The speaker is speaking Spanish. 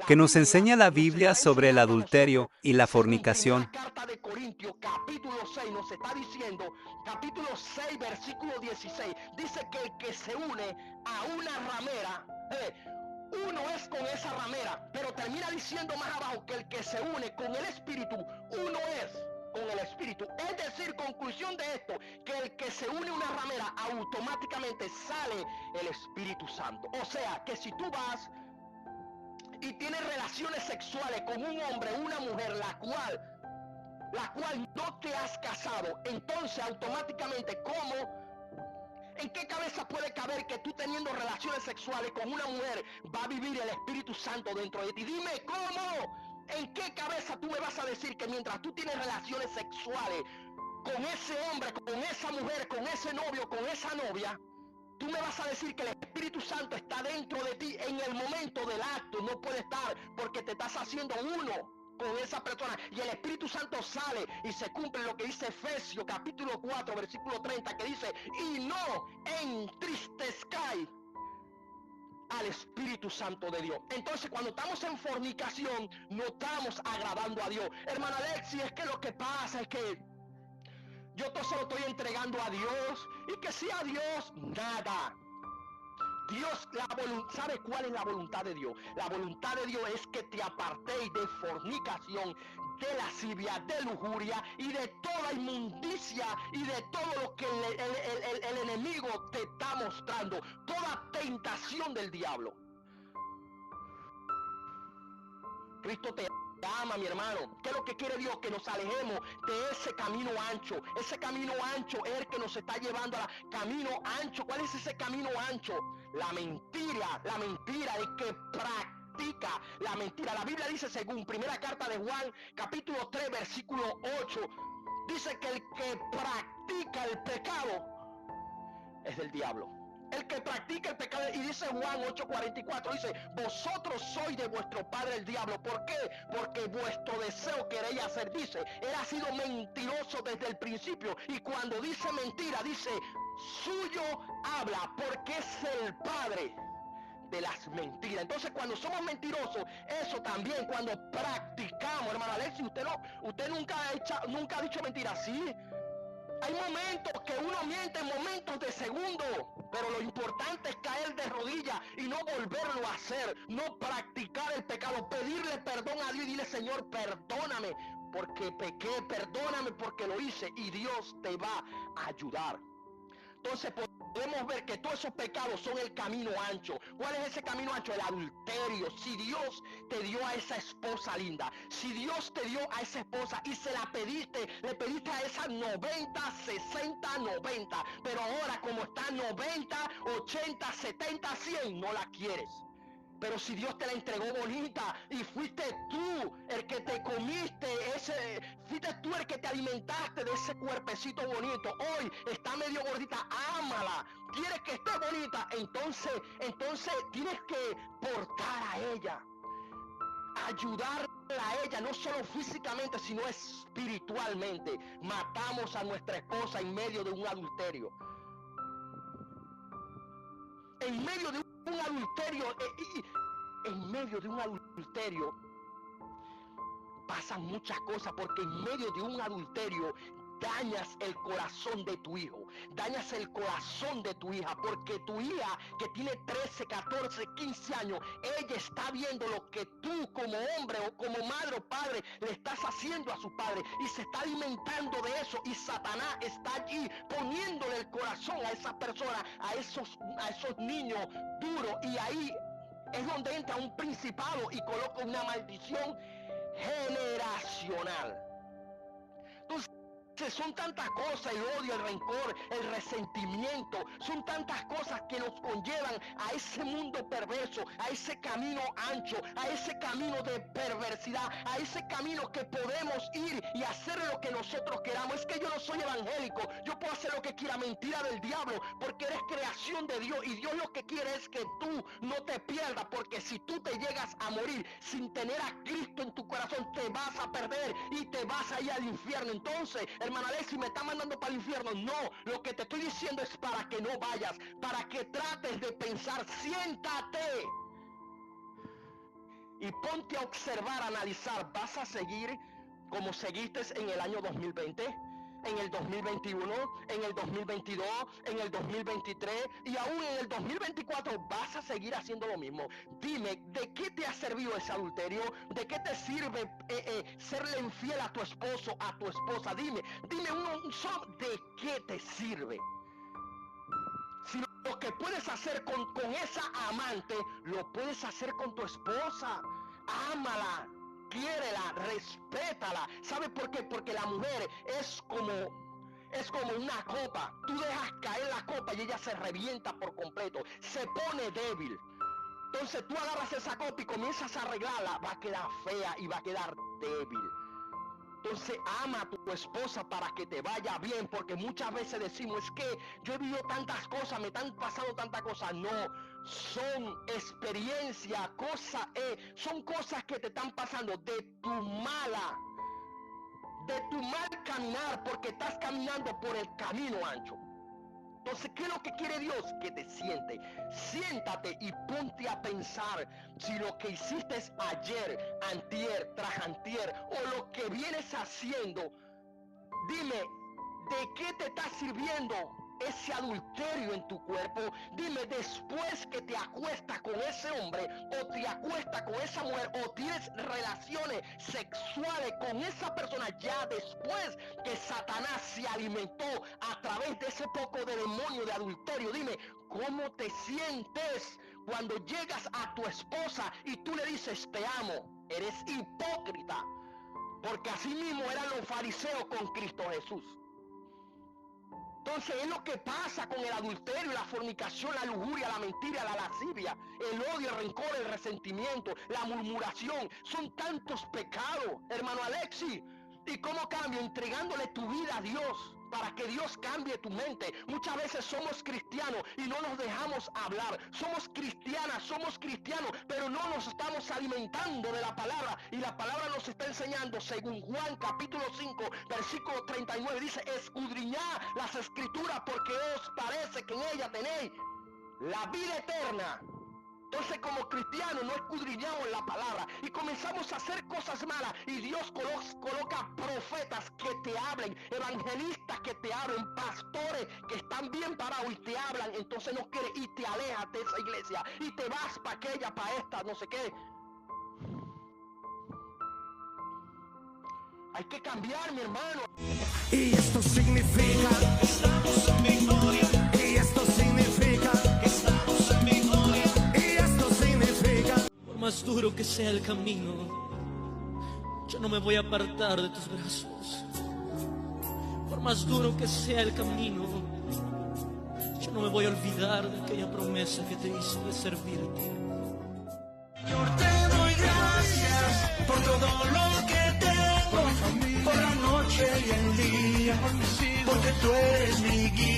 que nos enseña la Biblia sobre el adulterio y la fornicación. Primera carta de Corintios, capítulo 6, nos está diciendo, capítulo 6, versículo 16, dice que el que se une a una ramera, uno es con esa ramera, pero termina diciendo más abajo que el que se une con el Espíritu, uno es con el Espíritu. Es decir, conclusión de esto, que el que se une a una ramera, automáticamente sale el Espíritu Santo. O sea, que si tú vas y tienes relaciones sexuales con un hombre o una mujer, la cual no te has casado, entonces automáticamente, ¿en qué cabeza puede caber que tú teniendo relaciones sexuales con una mujer va a vivir el Espíritu Santo dentro de ti? Dime, ¿cómo? ¿En qué cabeza tú me vas a decir que mientras tú tienes relaciones sexuales con ese hombre, con esa mujer, con ese novio, con esa novia, tú me vas a decir que el Espíritu Santo está dentro de ti en el momento del acto? No puede estar, porque te estás haciendo uno con esa persona y el Espíritu Santo sale y se cumple lo que dice Efesios capítulo 4 versículo 30, que dice: y no entristezcáis al Espíritu Santo de Dios. Entonces, cuando estamos en fornicación, no estamos agradando a Dios. Hermana Alexi, es que lo que pasa es que yo todo se lo estoy entregando a Dios, y que si a Dios nada. Dios, ¿sabe cuál es la voluntad de Dios? La voluntad de Dios es que te apartéis de fornicación, de lascivia, de lujuria y de toda inmundicia y de todo lo que el enemigo te está mostrando, toda tentación del diablo. Cristo te ama, mi hermano. ¿Qué es lo que quiere Dios? Que nos alejemos de ese camino ancho. Ese camino ancho es el que nos está llevando a camino ancho. ¿Cuál es ese camino ancho? La mentira, el que practica la mentira. La Biblia dice, según primera carta de Juan, capítulo 3, versículo 8, dice que el que practica el pecado es del diablo. El que practica el pecado, y dice Juan 8:44, dice: vosotros sois de vuestro padre el diablo. ¿Por qué? Porque vuestro deseo queréis hacer. Dice, él ha sido mentiroso desde el principio, y cuando dice mentira, dice: suyo habla, porque es el padre de las mentiras. Entonces, cuando somos mentirosos, eso también, cuando practicamos, hermano Alexi, usted nunca ha dicho mentira, ¿sí? Hay momentos que uno miente, en momentos de segundo, pero lo importante es caer de rodillas y no volverlo a hacer, no practicar el pecado, pedirle perdón a Dios y dile: Señor, perdóname porque pequé, perdóname porque lo hice, y Dios te va a ayudar. Entonces podemos ver que todos esos pecados son el camino ancho. ¿Cuál es ese camino ancho? El adulterio. Si Dios te dio a esa esposa linda, si Dios te dio a esa esposa y se la pediste, le pediste a esa 90, 60, 90, pero ahora como está 90, 80, 70, 100, no la quieres. Pero si Dios te la entregó bonita y fuiste tú el que te comiste fuiste tú el que te alimentaste de ese cuerpecito bonito, hoy está medio gordita, ámala. Quieres que esté bonita, entonces tienes que portar a ella, ayudarla a ella, no solo físicamente, sino espiritualmente. Matamos a nuestra esposa en medio de un adulterio. En medio de un adulterio, en medio de un adulterio pasan muchas cosas, porque en medio de un adulterio dañas el corazón de tu hijo, dañas el corazón de tu hija, porque tu hija que tiene 13, 14, 15 años, ella está viendo lo que tú como hombre o como madre o padre le estás haciendo a su padre, y se está alimentando de eso, y Satanás está allí poniéndole el corazón a esa persona, a esos niños duros, y ahí es donde entra un principado y coloca una maldición generacional. Entonces, son tantas cosas: el odio, el rencor, el resentimiento, son tantas cosas que nos conllevan a ese mundo perverso, a ese camino ancho, a ese camino de perversidad, a ese camino que podemos ir y hacer lo que nosotros queramos. Es que yo no soy evangélico, yo puedo hacer lo que quiera. Mentira del diablo, porque eres creación de Dios, y Dios lo que quiere es que tú no te pierdas, porque si tú te llegas a morir sin tener a Cristo en tu corazón, te vas a perder y te vas a ir al infierno. Entonces, hermana Alexi, ¿me está mandando para el infierno? No, lo que te estoy diciendo es para que no vayas, para que trates de pensar. Siéntate y ponte a observar, a analizar. ¿Vas a seguir como seguiste en el año 2020? En el 2021, en el 2022, en el 2023 y aún en el 2024 vas a seguir haciendo lo mismo. Dime, ¿de qué te ha servido ese adulterio? ¿De qué te sirve serle infiel a tu esposo, a tu esposa? Dime ¿de qué te sirve? Si lo que puedes hacer con esa amante, lo puedes hacer con tu esposa. Ámala, quiérela, respétala. ¿Sabe por qué? Porque la mujer es como una copa. Tú dejas caer la copa y ella se revienta por completo, se pone débil. Entonces tú agarras esa copa y comienzas a arreglarla, va a quedar fea y va a quedar débil. Entonces ama a tu esposa para que te vaya bien, porque muchas veces decimos, es que yo he vivido tantas cosas, me están pasando tantas cosas. No, son experiencias, son cosas que te están pasando de tu mal caminar, porque estás caminando por el camino ancho. Entonces, ¿qué es lo que quiere Dios? Que te siéntate y ponte a pensar si lo que hiciste ayer, antier, tras antier, o lo que vienes haciendo. Dime, ¿de qué te está sirviendo ese adulterio en tu cuerpo? Dime, después que te acuestas con ese hombre o te acuestas con esa mujer o tienes relaciones sexuales con esa persona, ya después que Satanás se alimentó a través de ese poco de demonio de adulterio, dime, ¿cómo te sientes cuando llegas a tu esposa y tú le dices te amo? Eres hipócrita, porque así mismo eran los fariseos con Cristo Jesús. Entonces es lo que pasa con el adulterio, la fornicación, la lujuria, la mentira, la lascivia, el odio, el rencor, el resentimiento, la murmuración. Son tantos pecados, hermano Alexis. ¿Y cómo cambia? Entregándole tu vida a Dios para que Dios cambie tu mente. Muchas veces somos cristianos y no nos dejamos hablar. Somos cristianas, somos cristianos, pero no nos estamos alimentando de la palabra. Y la palabra nos está enseñando, según Juan capítulo 5, versículo 39, dice, escudriñad las escrituras porque os parece que en ellas tenéis la vida eterna. Entonces, como cristianos no escudriñamos la palabra y comenzamos a hacer cosas malas, y Dios coloca profetas que te hablen, evangelistas que te hablen, pastores que están bien parados y te hablan. Entonces no quieres y te alejas de esa iglesia y te vas para aquella, para esta, no sé qué. Hay que cambiar, mi hermano. Y esto significa que estamos en victoria. Y esto significa que estamos en victoria. Por más duro que sea el camino, yo no me voy a apartar de tus brazos. Por más duro que sea el camino, yo no me voy a olvidar de aquella promesa que te hice de servirte. Señor, te doy gracias por todo lo que tengo, por la noche y el día, porque tú eres mi guía.